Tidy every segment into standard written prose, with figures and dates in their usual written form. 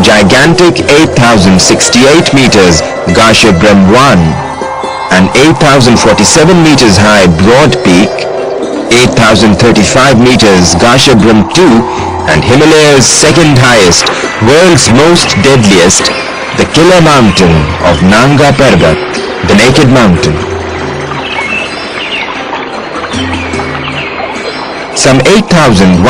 gigantic 8,068 meters Gasherbrum 1, an 8,047 meters high broad peak, 8,035 meters Gasherbrum 2, and Himalaya's second highest, world's most deadliest, the killer mountain of Nanga Parbat, the Naked Mountain. Some 8,125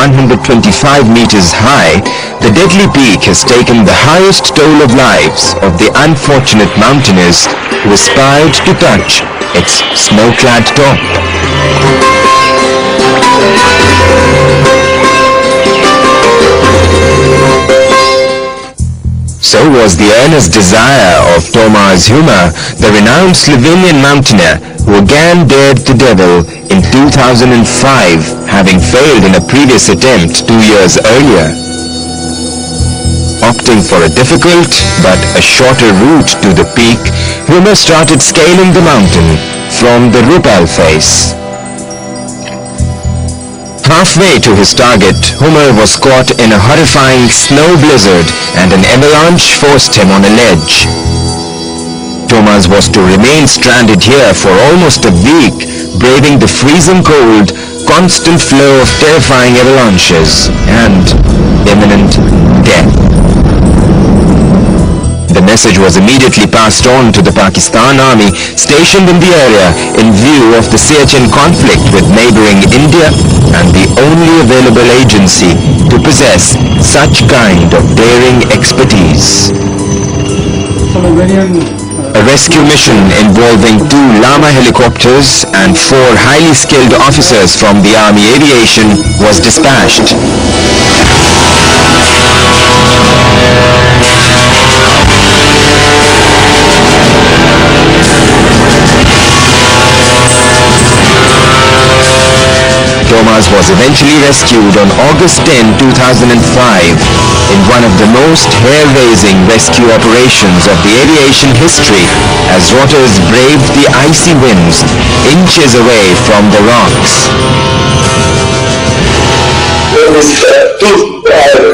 meters high, the deadly peak has taken the highest toll of lives of the unfortunate mountaineers who aspired to touch its snow-clad top. So was the earnest desire of Thomas Humer, the renowned Slovenian mountaineer who again dared the devil in 2005, having failed in a previous attempt 2 years earlier. Opting for a difficult but a shorter route to the peak, Humer started scaling the mountain from the Rupal face. Halfway to his target, Humer was caught in a horrifying snow blizzard and an avalanche forced him on a ledge. Thomas was to remain stranded here for almost a week, braving the freezing cold, constant flow of terrifying avalanches, and imminent death. The message was immediately passed on to the Pakistan army stationed in the area in view of the Siachen conflict with neighboring India and the only available agency to possess such kind of daring expertise. A rescue mission involving 2 Lama helicopters and 4 highly skilled officers from the Army Aviation was dispatched. Thomas was eventually rescued on August 10, 2005 in one of the most hair-raising rescue operations of the aviation history as rotters braved the icy winds inches away from the rocks. This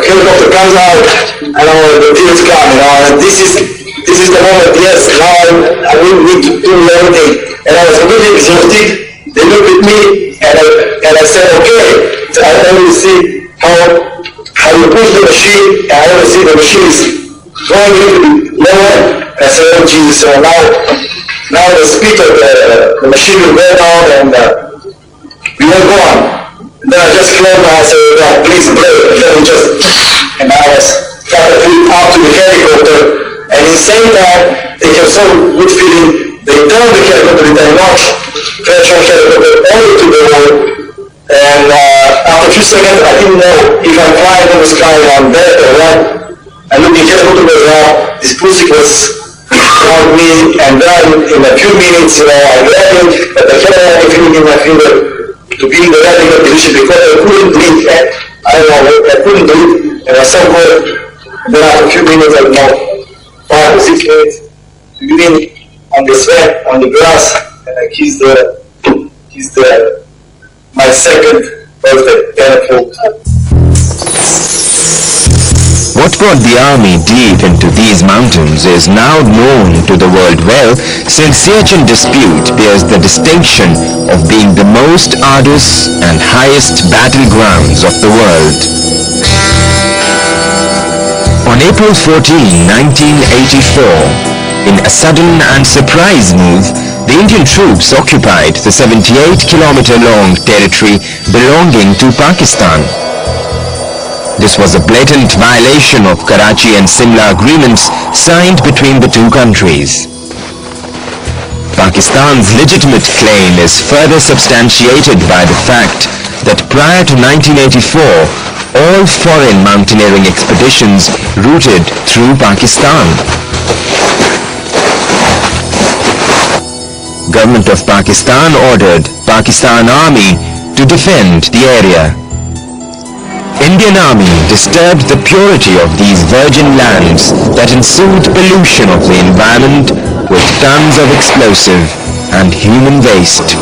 helicopter comes out and the tears come, and this is the moment, yes, now I will need to do everything. And I was completely exhausted. They looked at me and I said, okay. So I want to see how you push the machine, and I want to see the machine is going a little bit lower. I said, oh Jesus, so now the speed of the machine will go down and we will go on. And then I just closed my eyes and said, God, please pray. And I was started to look up to the helicopter, and in the same time they have so good feeling. They turned the helicopter with a notch, pressure helicopter only to the wall, and after a few seconds I didn't know if I'm flying in the sky on that or what. I looked at the helicopter was out, this pussy was around me, and then in a few minutes, I landed, but I kept on feeling in my finger to be in the landing position because I couldn't breathe. I don't know, I couldn't breathe, and I saw good. Then after a few minutes, I don't know, 5 or 6 minutes, to be on the sweat, on the grass, and I kissed my second birthday, Tenfold. What brought the army deep into these mountains is now known to the world well, since Siachen Dispute bears the distinction of being the most arduous and highest battlegrounds of the world. On April 14, 1984, in a sudden and surprise move, the Indian troops occupied the 78-kilometer-long territory belonging to Pakistan. This was a blatant violation of Karachi and Simla agreements signed between the two countries. Pakistan's legitimate claim is further substantiated by the fact that prior to 1984, all foreign mountaineering expeditions routed through Pakistan. Government of Pakistan ordered Pakistan Army to defend the area. Indian Army disturbed the purity of these virgin lands that ensued pollution of the environment with tons of explosive and human waste.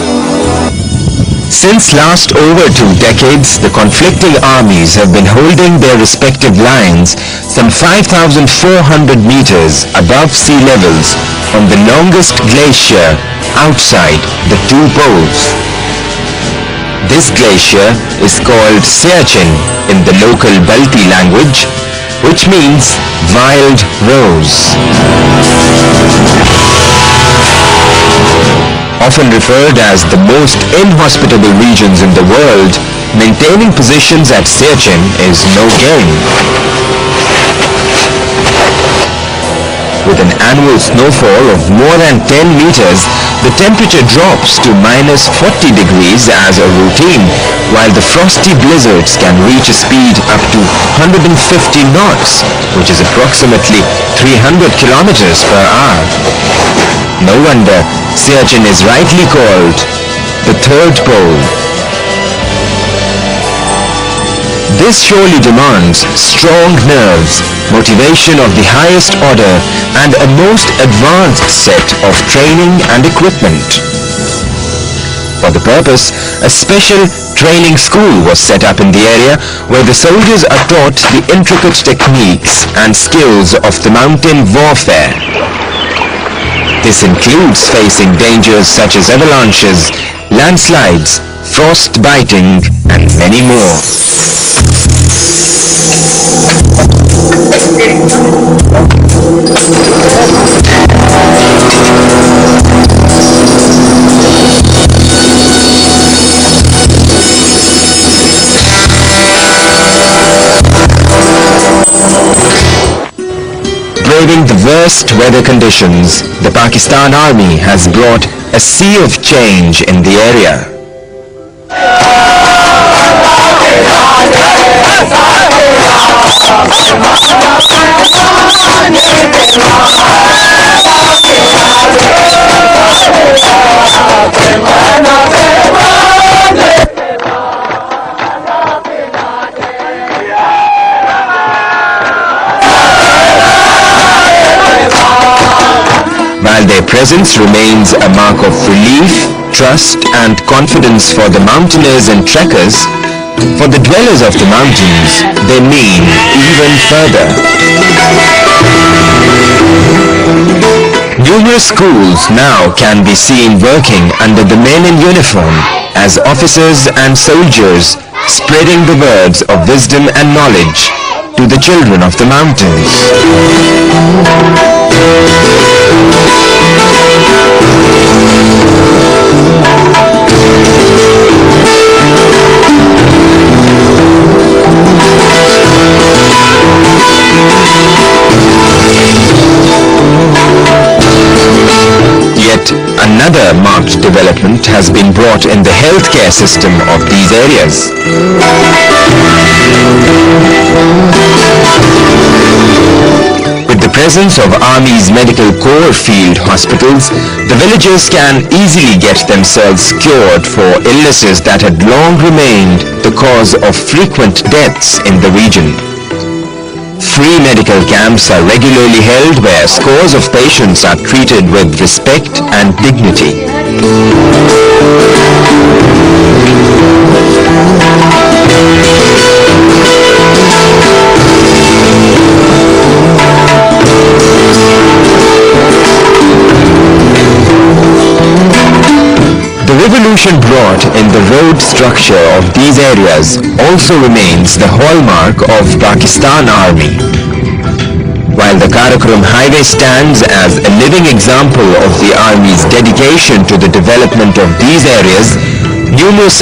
Since last over 2 decades, the conflicting armies have been holding their respective lines some 5,400 meters above sea levels on the longest glacier outside the two poles. This glacier is called Siachen in the local Balti language, which means wild rose. Often referred as the most inhospitable regions in the world, maintaining positions at Siachen is no game. With an annual snowfall of more than 10 meters, the temperature drops to minus 40 degrees as a routine, while the frosty blizzards can reach a speed up to 150 knots, which is approximately 300 kilometers per hour. No wonder Siachen is rightly called the third pole. This surely demands strong nerves, motivation of the highest order, and a most advanced set of training and equipment. For the purpose, a special training school was set up in the area where the soldiers are taught the intricate techniques and skills of the mountain warfare. This includes facing dangers such as avalanches, landslides, frost biting, and many more. Braving the worst weather conditions, the Pakistan Army has brought a sea of change in the area. While their presence remains a mark of relief, trust and confidence for the mountaineers and trekkers, for the dwellers of the mountains, they mean even further. Numerous schools now can be seen working under the men in uniform as officers and soldiers, spreading the words of wisdom and knowledge to the children of the mountains. Yet another marked development has been brought in the healthcare system of these areas. With the presence of Army's Medical Corps field hospitals, the villagers can easily get themselves cured for illnesses that had long remained the cause of frequent deaths in the region. Free medical camps are regularly held where scores of patients are treated with respect and dignity. The revolution brought in the road structure of these areas also remains the hallmark of Pakistan Army. While the Karakoram Highway stands as a living example of the Army's dedication to the development of these areas, numerous